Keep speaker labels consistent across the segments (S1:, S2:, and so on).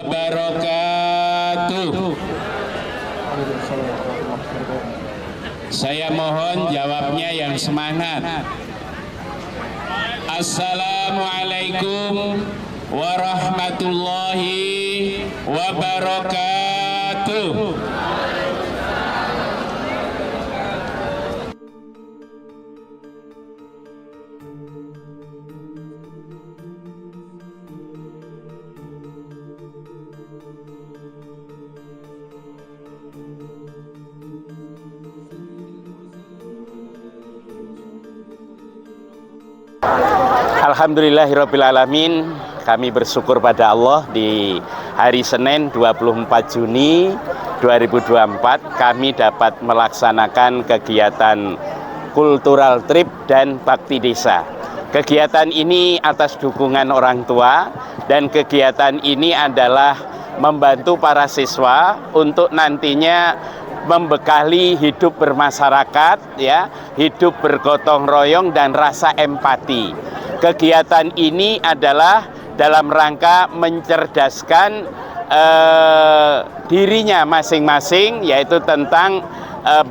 S1: Wabarakatuh. Saya mohon jawabnya yang semangat. Assalamualaikum warahmatullahi wabarakatuh. Alhamdulillahirrabbilalamin. Kami bersyukur pada Allah di hari Senin 24 Juni 2024 kami dapat melaksanakan kegiatan kultural trip dan bakti desa. Kegiatan ini atas dukungan orang tua dan kegiatan ini adalah membantu para siswa untuk nantinya membekali hidup bermasyarakat, ya, hidup bergotong royong dan rasa empati. Kegiatan ini adalah dalam rangka mencerdaskan dirinya masing-masing, yaitu tentang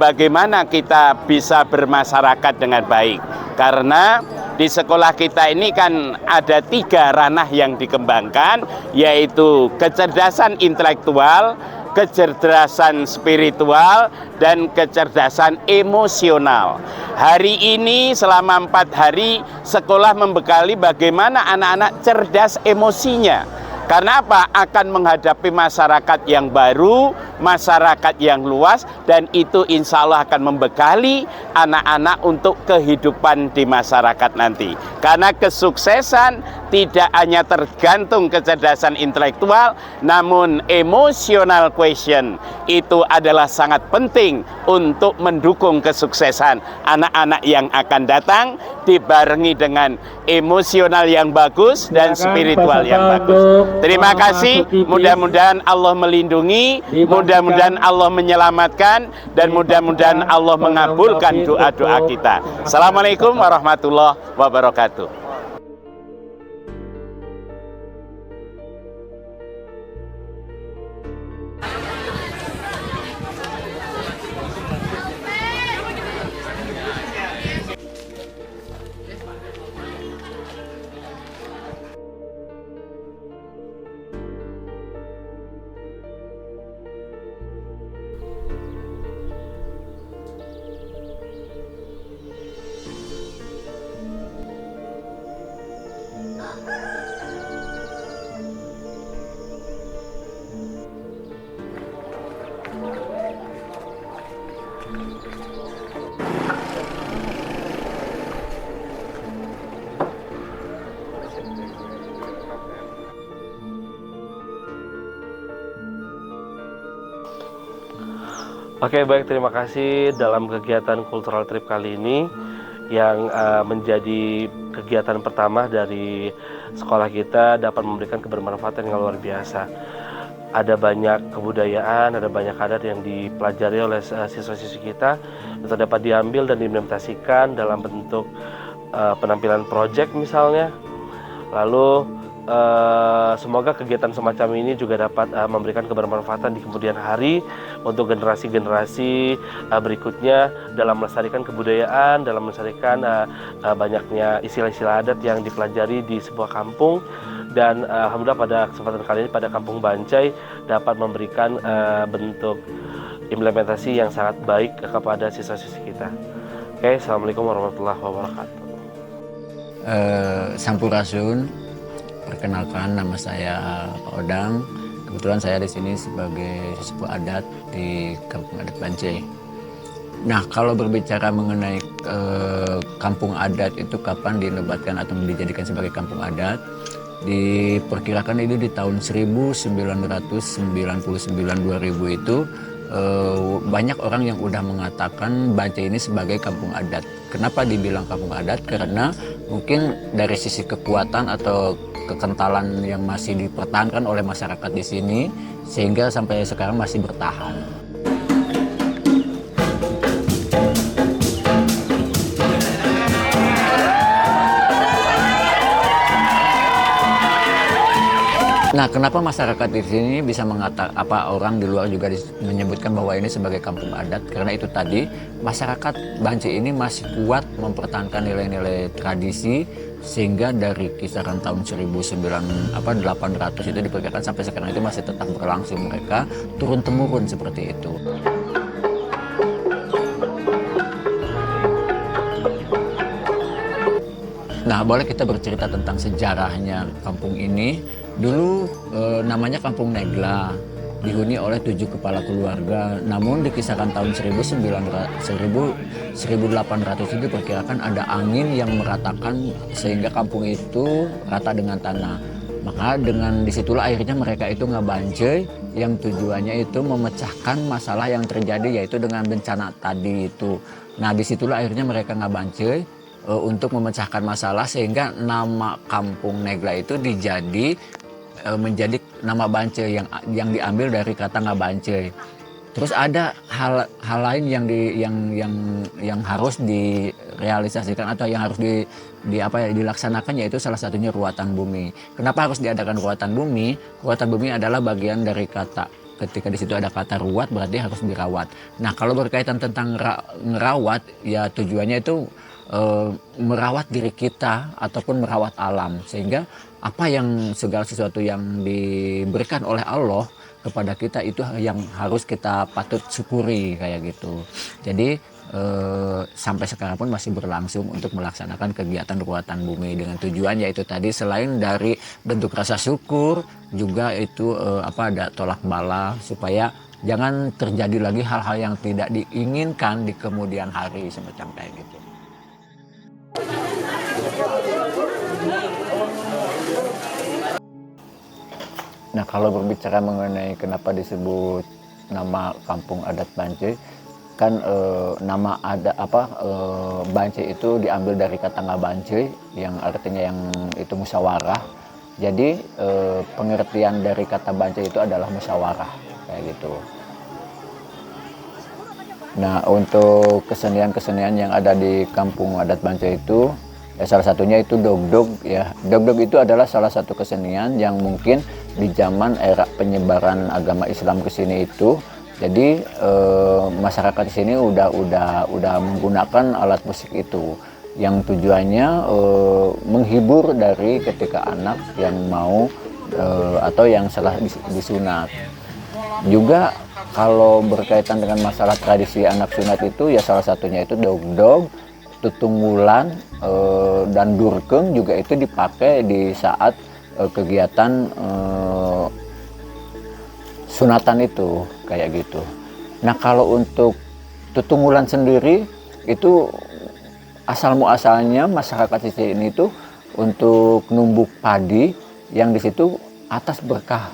S1: bagaimana kita bisa bermasyarakat dengan baik. Karena di sekolah kita ini kan ada 3 ranah yang dikembangkan, yaitu kecerdasan intelektual, kecerdasan spiritual, dan kecerdasan emosional. Hari ini selama 4 hari sekolah membekali bagaimana anak-anak cerdas emosinya. Karena apa? Akan menghadapi masyarakat yang baru, masyarakat yang luas, dan itu insya Allah akan membekali anak-anak untuk kehidupan di masyarakat nanti. Karena kesuksesan tidak hanya tergantung kecerdasan intelektual, namun emotional question itu adalah sangat penting untuk mendukung kesuksesan anak-anak yang akan datang, dibarengi dengan emosional yang bagus dan spiritual yang bagus. Terima kasih, mudah-mudahan Allah melindungi, mudah-mudahan Allah menyelamatkan, dan mudah-mudahan Allah mengabulkan doa-doa kita. Assalamualaikum warahmatullahi wabarakatuh.
S2: Oke, baik, terima kasih. Dalam kegiatan cultural trip kali ini yang menjadi kegiatan pertama dari sekolah kita dapat memberikan kebermanfaatan yang luar biasa. Ada banyak kebudayaan, ada banyak adat yang dipelajari oleh siswa-siswi kita untuk dapat diambil dan diimplementasikan dalam bentuk penampilan proyek misalnya. Lalu semoga kegiatan semacam ini juga dapat memberikan kebermanfaatan di kemudian hari untuk generasi-generasi berikutnya dalam melestarikan kebudayaan, dalam melestarikan banyaknya istilah-istilah adat yang dipelajari di sebuah kampung. Dan alhamdulillah pada kesempatan kali ini pada Kampung Bancai dapat memberikan bentuk implementasi yang sangat baik kepada siswa-siswi kita. Oke, assalamualaikum warahmatullahi wabarakatuh.
S3: Sampurasun. Perkenalkan, nama saya Pak Odang. Kebetulan saya di sini sebagai sesepuh adat di Kampung Adat Bancai. Nah, kalau berbicara mengenai kampung adat itu kapan dinobatkan atau dijadikan sebagai kampung adat, diperkirakan itu di tahun 1999-2000 itu banyak orang yang udah mengatakan Bancai ini sebagai kampung adat. Kenapa dibilang kampung adat? Karena mungkin dari sisi kekuatan atau kekentalan yang masih dipertahankan oleh masyarakat di sini sehingga sampai sekarang masih bertahan. Nah, kenapa masyarakat di sini bisa mengatakan, orang di luar juga menyebutkan bahwa ini sebagai kampung adat? Karena itu tadi, masyarakat Bancai ini masih kuat mempertahankan nilai-nilai tradisi, sehingga dari kisaran tahun 1800 itu diperkirakan sampai sekarang itu masih tetap berlangsung. Mereka turun-temurun seperti itu. Nah, boleh kita bercerita tentang sejarahnya kampung ini. Dulu namanya Kampung Negla, dihuni oleh 7 kepala keluarga. Namun di kisaran tahun 1800 itu diperkirakan ada angin yang meratakan sehingga kampung itu rata dengan tanah. Maka dengan disitulah akhirnya mereka itu ngabancai yang tujuannya itu memecahkan masalah yang terjadi yaitu dengan bencana tadi itu. Nah, disitulah akhirnya mereka ngabancai untuk memecahkan masalah sehingga nama Kampung Negla itu menjadi nama Bancai yang diambil dari kata ngabancai. Terus ada hal lain yang harus direalisasikan atau yang harus dilaksanakan, yaitu salah satunya ruatan bumi. Kenapa harus diadakan ruatan bumi? Ruatan bumi adalah bagian dari kata. Ketika di situ ada kata ruat, berarti harus dirawat. Nah, kalau berkaitan tentang ngerawat, ya tujuannya itu merawat diri kita ataupun merawat alam, sehingga segala sesuatu yang diberikan oleh Allah kepada kita itu yang harus kita patut syukuri kayak gitu. Jadi sampai sekarang pun masih berlangsung untuk melaksanakan kegiatan ruatan bumi dengan tujuan yaitu tadi selain dari bentuk rasa syukur juga itu ada tolak bala supaya jangan terjadi lagi hal-hal yang tidak diinginkan di kemudian hari semacam kayak gitu. Nah, kalau berbicara mengenai kenapa disebut nama Kampung Adat Bancai, kan nama ada Bancai itu diambil dari kata ngabancai yang artinya yang itu musyawarah. Jadi pengertian dari kata Bancai itu adalah musyawarah kayak gitu. Nah, untuk kesenian-kesenian yang ada di Kampung Adat Bancai itu salah satunya itu dogdog ya. Dogdog itu adalah salah satu kesenian yang mungkin di zaman era penyebaran agama Islam ke sini itu. Jadi masyarakat di sini udah menggunakan alat musik itu yang tujuannya menghibur dari ketika anak yang mau atau yang salah disunat. Juga kalau berkaitan dengan masalah tradisi anak sunat itu ya salah satunya itu dogdog, tutunggulan dan durkeng juga itu dipakai di saat kegiatan sunatan itu kayak gitu. Nah, kalau untuk tutunggulan sendiri itu asal muasalnya masyarakat di sini itu untuk numbuk padi yang di situ atas berkah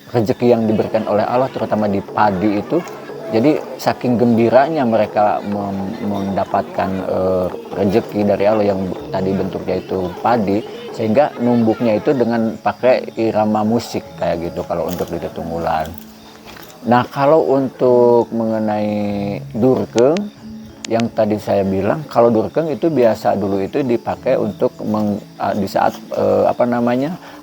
S3: rezeki yang diberikan oleh Allah terutama di padi itu. Jadi saking gembiranya mereka mendapatkan rezeki dari Allah yang tadi bentuknya itu padi, sehingga numbuknya itu dengan pakai irama musik kayak gitu kalau untuk di tutunggulan. Nah, kalau untuk mengenai durkeng yang tadi saya bilang, kalau durkeng itu biasa dulu itu dipakai untuk di saat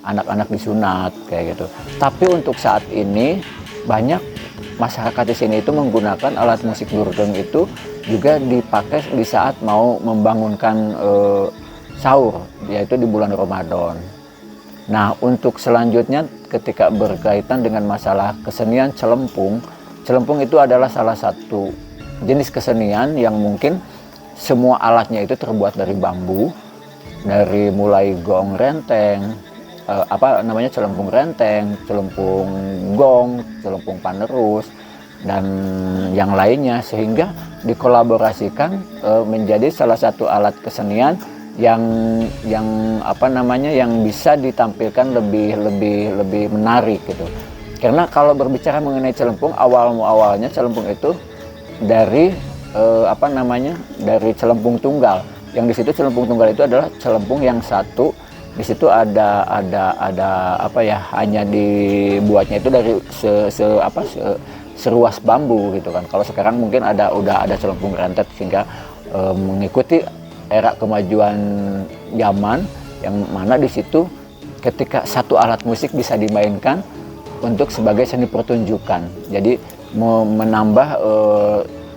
S3: anak-anak disunat kayak gitu. Tapi untuk saat ini banyak masyarakat di sini itu menggunakan alat musik durkeng itu juga dipakai di saat mau membangunkan sahur, yaitu di bulan Ramadan. Nah, untuk selanjutnya ketika berkaitan dengan masalah kesenian celempung, celempung itu adalah salah satu jenis kesenian yang mungkin semua alatnya itu terbuat dari bambu, dari mulai gong renteng, celempung renteng, celempung gong, celempung panerus dan yang lainnya, sehingga dikolaborasikan menjadi salah satu alat kesenian yang bisa ditampilkan lebih menarik gitu. Karena kalau berbicara mengenai celempung, awalnya celempung itu dari dari celempung tunggal. Yang di situ celempung tunggal itu adalah celempung yang satu. Di situ ada apa ya, hanya dibuatnya itu dari seruas bambu gitu kan. Kalau sekarang mungkin udah ada celempung rentet, sehingga mengikuti era kemajuan zaman, yang mana di situ ketika satu alat musik bisa dimainkan untuk sebagai seni pertunjukan. Jadi menambah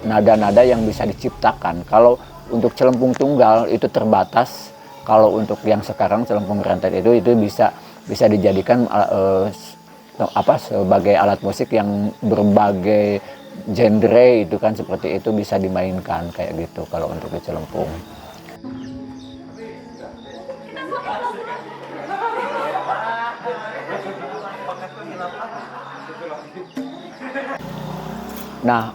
S3: nada-nada yang bisa diciptakan. Kalau untuk celempung tunggal itu terbatas. Kalau untuk yang sekarang celempung rentet itu bisa dijadikan sebagai alat musik yang berbagai genre itu kan, seperti itu bisa dimainkan kayak gitu kalau untuk di celempung. Nah,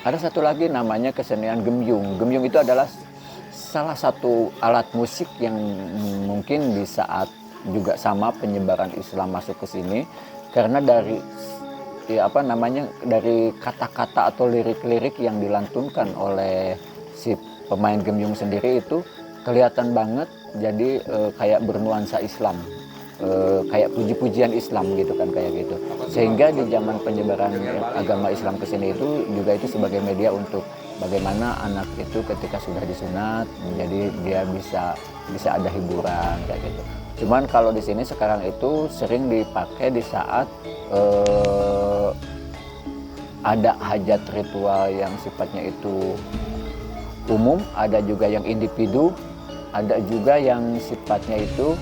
S3: ada satu lagi namanya kesenian gembyung. Gembyung itu adalah salah satu alat musik yang mungkin di saat juga sama penyebaran Islam masuk ke sini, karena dari dari kata-kata atau lirik-lirik yang dilantunkan oleh si pemain gembyung sendiri itu kelihatan banget, jadi kayak bernuansa Islam, kayak puji-pujian Islam gitu kan, kayak gitu. Sehingga di zaman penyebaran agama Islam ke sini itu juga itu sebagai media untuk bagaimana anak itu ketika sudah disunat, jadi dia bisa ada hiburan kayak gitu. Cuman kalau di sini sekarang itu sering dipakai di saat ada hajat ritual yang sifatnya itu umum, ada juga yang individu, ada juga yang sifatnya itu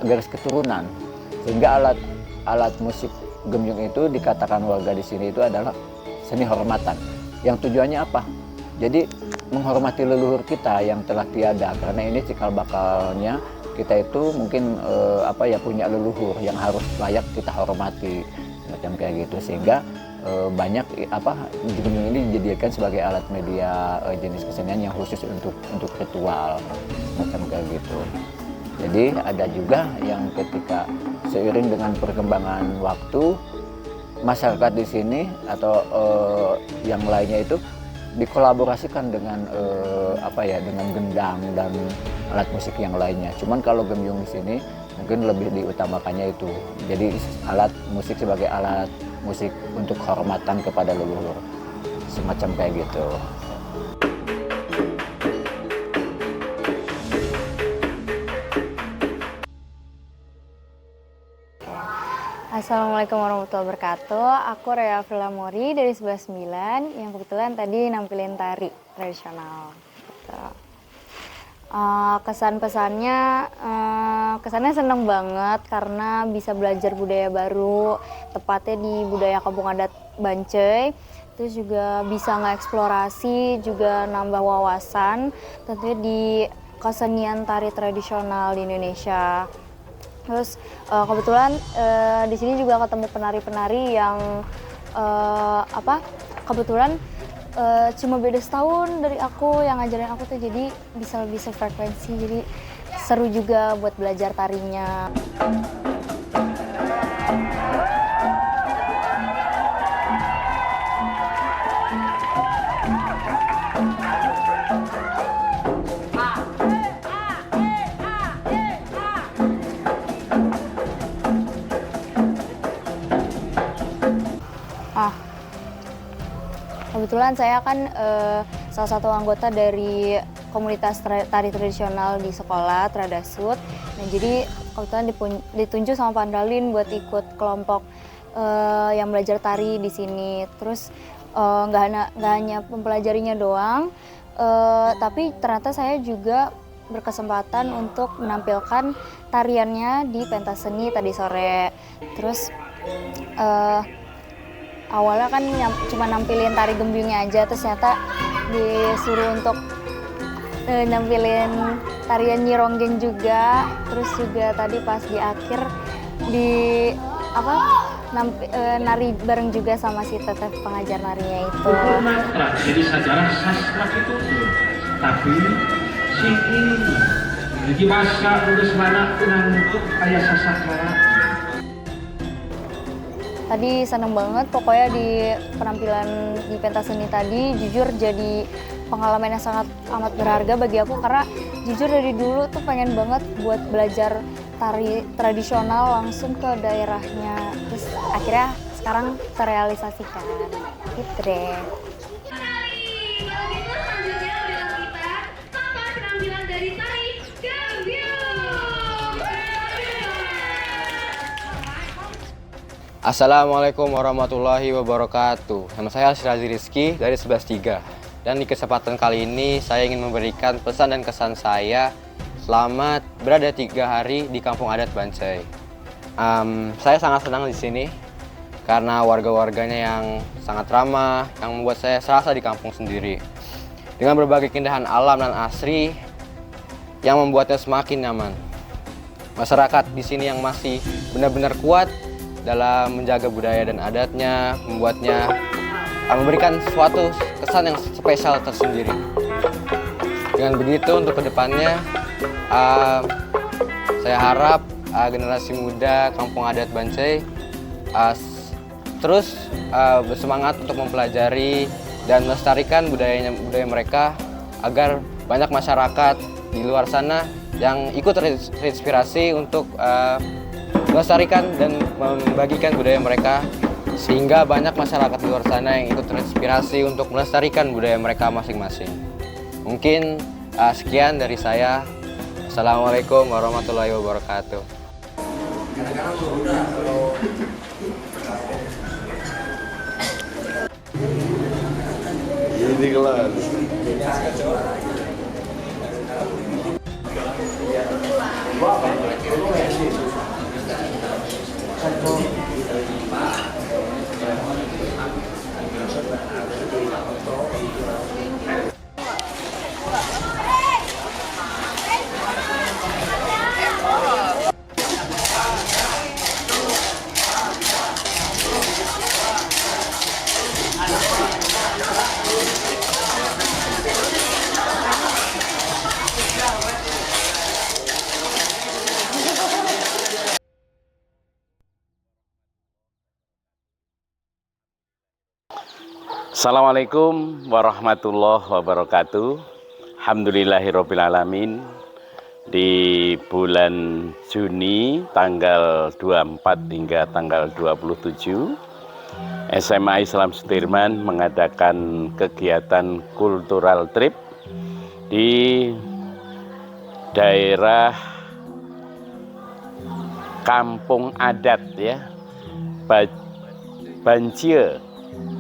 S3: garis keturunan. Sehingga alat musik gembyung itu dikatakan warga di sini itu adalah seni hormatan. Yang tujuannya apa? Jadi menghormati leluhur kita yang telah tiada, karena ini cikal bakalnya kita itu mungkin punya leluhur yang harus layak kita hormati, macam kayak gitu. Sehingga banyak gembyung ini dijadikan sebagai alat media jenis kesenian yang khusus untuk ritual, macam kayak gitu. Jadi ada juga yang ketika seiring dengan perkembangan waktu, masyarakat di sini atau yang lainnya itu dikolaborasikan dengan dengan gendang dan alat musik yang lainnya. Cuman kalau gembyung di sini mungkin lebih diutamakannya itu. Jadi alat musik sebagai alat musik untuk hormatan kepada leluhur, semacam kayak gitu.
S4: Assalamualaikum warahmatullahi wabarakatuh. Aku Rea Filamori dari 119 yang kebetulan tadi nampilin tari tradisional. Gitu. Kesannya seneng banget karena bisa belajar budaya baru, tepatnya di budaya kampung adat Bancai. Terus juga bisa ngeksplorasi, juga nambah wawasan tentunya di kesenian tari tradisional di Indonesia. Terus kebetulan di sini juga ketemu penari-penari yang kebetulan cuma beda setahun dari aku, yang ngajarin aku tuh, jadi bisa lebih sefrekuensi, jadi seru juga buat belajar tarinya. Kebetulan saya kan salah satu anggota dari komunitas tari tradisional di sekolah, Tradasut. Nah, jadi kebetulan ditunjuk sama Pak Andalin buat ikut kelompok yang belajar tari di sini. Terus nggak hanya mempelajarinya doang, tapi ternyata saya juga berkesempatan untuk menampilkan tariannya di pentas seni tadi sore. Terus awalnya kan cuma nampilin tari gembyungnya aja, terus ternyata disuruh untuk nampilin tarian Nyironggeng juga. Terus juga tadi pas di akhir nari bareng juga sama si teteh pengajar narinya itu.
S5: Jadi sejarah sastra itu tapi sini jadi masa urus mana untuk ayah sastra.
S4: Tadi seneng banget pokoknya di penampilan di pentas seni tadi, jujur jadi pengalaman yang sangat amat berharga bagi aku karena jujur dari dulu tuh pengen banget buat belajar tari tradisional langsung ke daerahnya. Terus akhirnya sekarang terrealisasikan. Gitu deh.
S6: Assalamualaikum warahmatullahi wabarakatuh. Nama saya Sirazi Rizky dari 11-3. Dan di kesempatan kali ini saya ingin memberikan pesan dan kesan saya selamat berada 3 hari di Kampung Adat Bancai. Saya sangat senang di sini karena warga-warganya yang sangat ramah, yang membuat saya serasa di kampung sendiri. Dengan berbagai keindahan alam dan asri yang membuatnya semakin nyaman. Masyarakat di sini yang masih benar-benar kuat dalam menjaga budaya dan adatnya, membuatnya memberikan suatu kesan yang spesial tersendiri. Dengan begitu untuk kedepannya, saya harap generasi muda Kampung Adat Bancai terus bersemangat untuk mempelajari dan melestarikan budaya mereka agar banyak masyarakat di luar sana yang ikut terinspirasi untuk melestarikan dan membagikan budaya mereka sehingga banyak masyarakat di luar sana yang ikut terinspirasi untuk melestarikan budaya mereka masing-masing. Mungkin sekian dari saya. Assalamualaikum warahmatullahi wabarakatuh.
S7: Ini kelas.
S1: Assalamualaikum warahmatullahi wabarakatuh. Alhamdulillahirrabbilalamin. Di bulan Juni tanggal 24 hingga tanggal 27 SMA Islam Sudirman mengadakan kegiatan kultural trip di daerah Kampung Adat ya, Bancie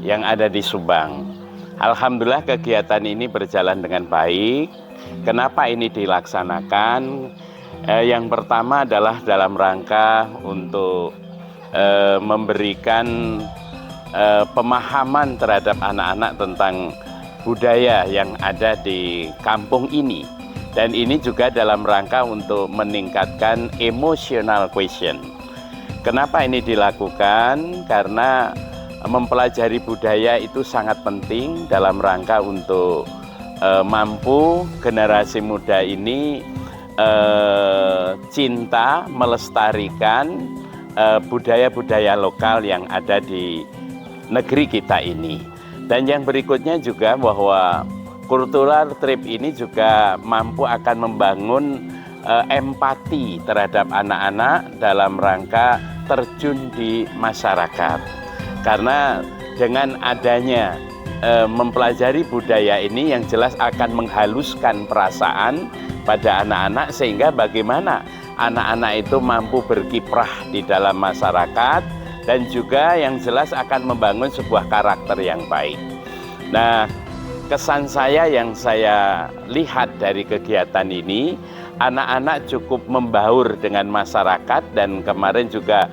S1: yang ada di Subang. Alhamdulillah kegiatan ini berjalan dengan baik. Kenapa ini dilaksanakan? Yang pertama adalah dalam rangka untuk memberikan pemahaman terhadap anak-anak tentang budaya yang ada di kampung ini. Dan ini juga dalam rangka untuk meningkatkan emotional quotient. Kenapa ini dilakukan? Karena mempelajari budaya itu sangat penting dalam rangka untuk mampu generasi muda ini cinta melestarikan budaya-budaya lokal yang ada di negeri kita ini. Dan yang berikutnya juga bahwa cultural trip ini juga mampu akan membangun empati terhadap anak-anak dalam rangka terjun di masyarakat. Karena dengan adanya mempelajari budaya ini yang jelas akan menghaluskan perasaan pada anak-anak sehingga bagaimana anak-anak itu mampu berkiprah di dalam masyarakat dan juga yang jelas akan membangun sebuah karakter yang baik. Nah, kesan saya yang saya lihat dari kegiatan ini, anak-anak cukup membaur dengan masyarakat dan kemarin juga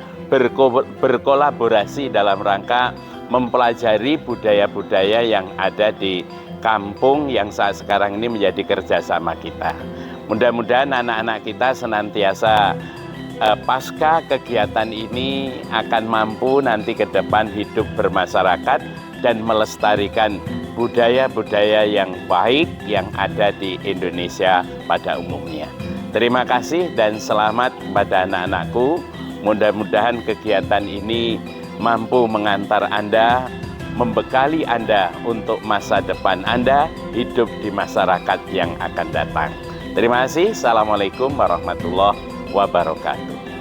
S1: berkolaborasi dalam rangka mempelajari budaya-budaya yang ada di kampung yang saat sekarang ini menjadi kerjasama kita. Mudah-mudahan anak-anak kita senantiasa pasca kegiatan ini akan mampu nanti ke depan hidup bermasyarakat dan melestarikan budaya-budaya yang baik yang ada di Indonesia pada umumnya. Terima kasih dan selamat kepada anak-anakku. Mudah-mudahan kegiatan ini mampu mengantar Anda, membekali Anda untuk masa depan Anda hidup di masyarakat yang akan datang. Terima kasih. Assalamualaikum warahmatullahi wabarakatuh.